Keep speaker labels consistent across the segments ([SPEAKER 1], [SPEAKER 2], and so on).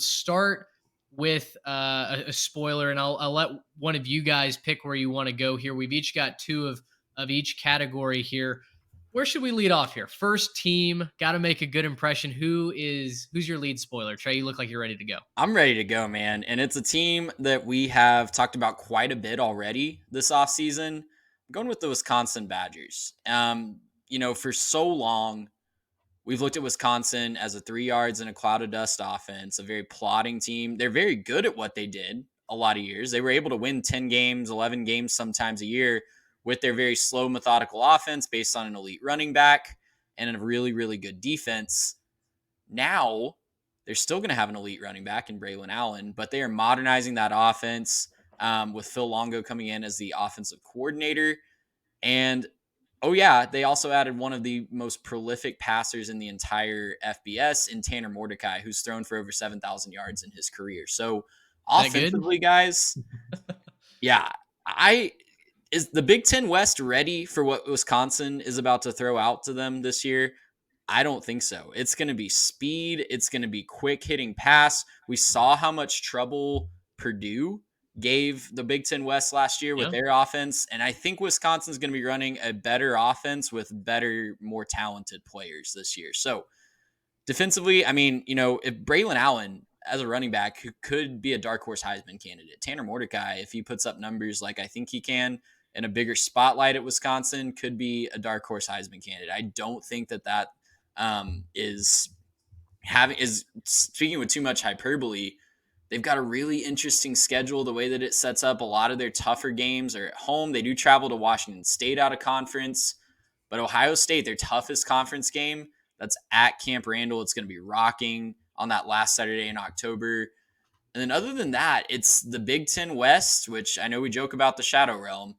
[SPEAKER 1] let's start with a spoiler, and I'll let one of you guys pick where you want to go here. We've each got two of each category here. Where should we lead off here? First team, got to make a good impression. Who's your lead spoiler? Trey, you look like you're ready to go.
[SPEAKER 2] I'm ready to go, man. And it's a team that we have talked about quite a bit already this offseason. I'm going with the Wisconsin Badgers. For so long, we've looked at Wisconsin as a 3 yards and a cloud of dust offense, a very plodding team. They're very good at what they did a lot of years. They were able to win 10 games, 11 games sometimes a year with their very slow, methodical offense based on an elite running back and a really, really good defense. Now, they're still going to have an elite running back in Braylon Allen, but they are modernizing that offense with Phil Longo coming in as the offensive coordinator. And they also added one of the most prolific passers in the entire FBS in Tanner Mordecai, who's thrown for over 7,000 yards in his career. So offensively, guys, is the Big Ten West ready for what Wisconsin is about to throw out to them this year? I don't think so. It's going to be speed. It's going to be quick hitting pass. We saw how much trouble Purdue gave the Big Ten West last year with their offense. And I think Wisconsin's going to be running a better offense with better, more talented players this year. So defensively, if Braylon Allen as a running back who could be a dark horse Heisman candidate, Tanner Mordecai, if he puts up numbers like I think he can in a bigger spotlight at Wisconsin, could be a dark horse Heisman candidate. I don't think that is speaking with too much hyperbole. They've got a really interesting schedule. The way that it sets up, a lot of their tougher games are at home. They do travel to Washington State out of conference, but Ohio State, their toughest conference game, that's at Camp Randall. It's going to be rocking on that last Saturday in October. And then other than that, it's the Big Ten West, which I know we joke about the Shadow Realm,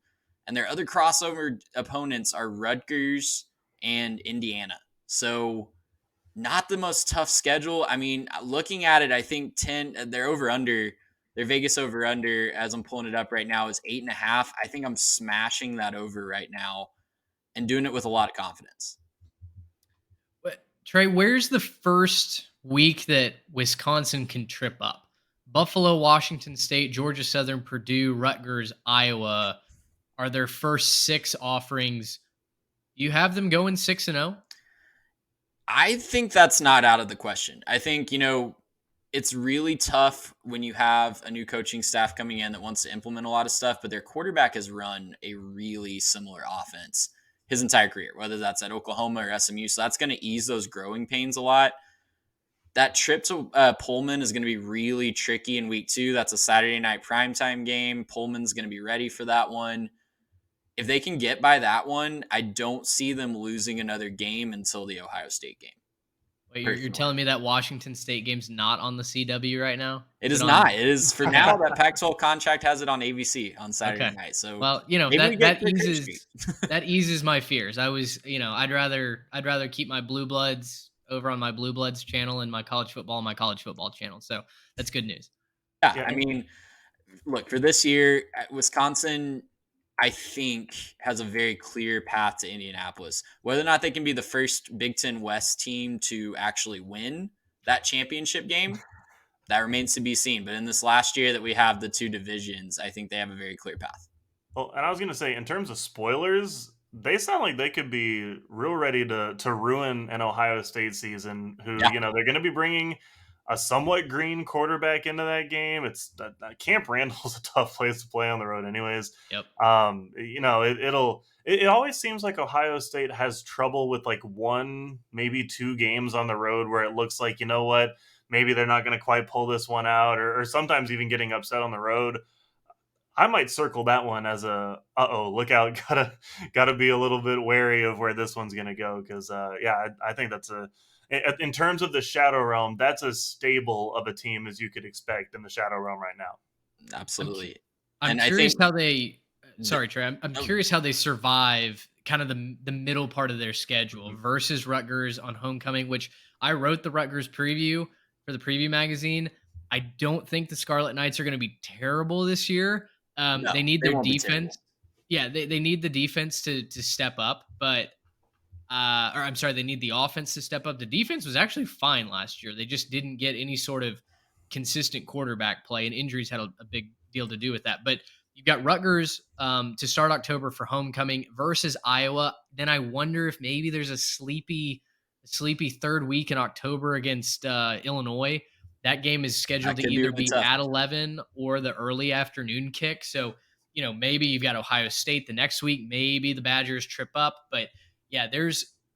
[SPEAKER 2] and their other crossover opponents are Rutgers and Indiana. So not the most tough schedule. I mean, looking at it, I think their Vegas over under, as I'm pulling it up right now, is 8.5. I think I'm smashing that over right now and doing it with a lot of confidence.
[SPEAKER 1] But Trey, where's the first week that Wisconsin can trip up? Buffalo, Washington State, Georgia Southern, Purdue, Rutgers, Iowa are their first 6 offerings. You have them going 6-0?
[SPEAKER 2] I think that's not out of the question. I think, it's really tough when you have a new coaching staff coming in that wants to implement a lot of stuff, but their quarterback has run a really similar offense his entire career, whether that's at Oklahoma or SMU. So that's going to ease those growing pains a lot. That trip to Pullman is going to be really tricky in week 2. That's a Saturday night primetime game. Pullman's going to be ready for that one. If they can get by that one, I don't see them losing another game until the Ohio State game.
[SPEAKER 1] Wait, you're telling me that Washington State game's not on the CW right now?
[SPEAKER 2] It is not. It is for now. That Pac-12 contract has it on ABC on Saturday night. So
[SPEAKER 1] that eases my fears. I was, I'd rather keep my Blue Bloods over on my Blue Bloods channel and my college football channel. So that's good news.
[SPEAKER 2] Yeah. I mean, look, for this year, Wisconsin, I think, has a very clear path to Indianapolis. Whether or not they can be the first Big Ten West team to actually win that championship game, that remains to be seen. But in this last year that we have the 2 divisions, I think they have a very clear path.
[SPEAKER 3] Well, and I was going to say, in terms of spoilers, they sound like they could be real ready to ruin an Ohio State season who, they're going to be bringing a somewhat green quarterback into that game. It's Camp Randall's a tough place to play on the road anyways.
[SPEAKER 1] Yep.
[SPEAKER 3] It always seems like Ohio State has trouble with like 1, maybe 2 games on the road where it looks like, maybe they're not going to quite pull this one out, or sometimes even getting upset on the road. I might circle that one as look out, gotta be a little bit wary of where this one's going to go. Cause I think that's in terms of the Shadow Realm, that's as stable of a team as you could expect in the Shadow Realm right now.
[SPEAKER 2] Absolutely.
[SPEAKER 1] I'm curious how they. Sorry, Trey. I'm curious how they survive kind of the middle part of their schedule versus Rutgers on homecoming, which I wrote the Rutgers preview for the preview magazine. I don't think the Scarlet Knights are going to be terrible this year. They need their defense. Yeah, they need the defense to step up, but they need the offense to step up. The defense was actually fine last year. They just didn't get any sort of consistent quarterback play, and injuries had a big deal to do with that. But you've got Rutgers to start October for homecoming versus Iowa. Then I wonder if maybe there's a sleepy third week in October against Illinois. That game is scheduled to either be at 11 or the early afternoon kick. So, maybe you've got Ohio State the next week. Maybe the Badgers trip up. But yeah,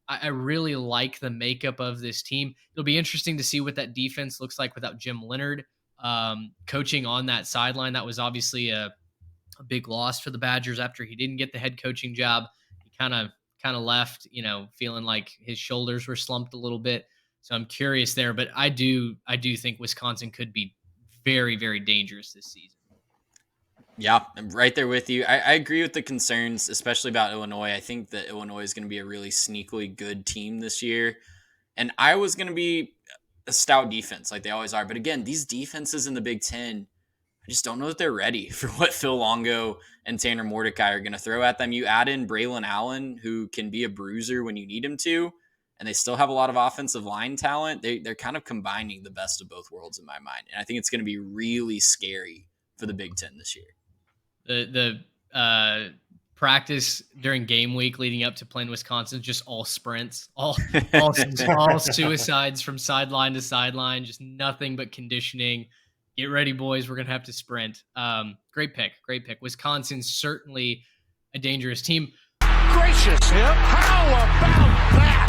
[SPEAKER 1] I really like the makeup of this team. It'll be interesting to see what that defense looks like without Jim Leonhard coaching on that sideline. That was obviously a big loss for the Badgers after he didn't get the head coaching job. He kind of left, feeling like his shoulders were slumped a little bit. So I'm curious there, but I do think Wisconsin could be very, very dangerous this season.
[SPEAKER 2] Yeah, I'm right there with you. I agree with the concerns, especially about Illinois. I think that Illinois is going to be a really sneakily good team this year. And Iowa's going to be a stout defense like they always are. But again, these defenses in the Big Ten, I just don't know that they're ready for what Phil Longo and Tanner Mordecai are going to throw at them. You add in Braylon Allen, who can be a bruiser when you need him to, and they still have a lot of offensive line talent. They're kind of combining the best of both worlds in my mind. And I think it's going to be really scary for the Big Ten this year.
[SPEAKER 1] The practice during game week leading up to playing Wisconsin, just all sprints, all suicides from sideline to sideline, just nothing but conditioning. Get ready, boys. We're going to have to sprint. Great pick. Wisconsin's certainly a dangerous team.
[SPEAKER 4] Gracious him. How about that?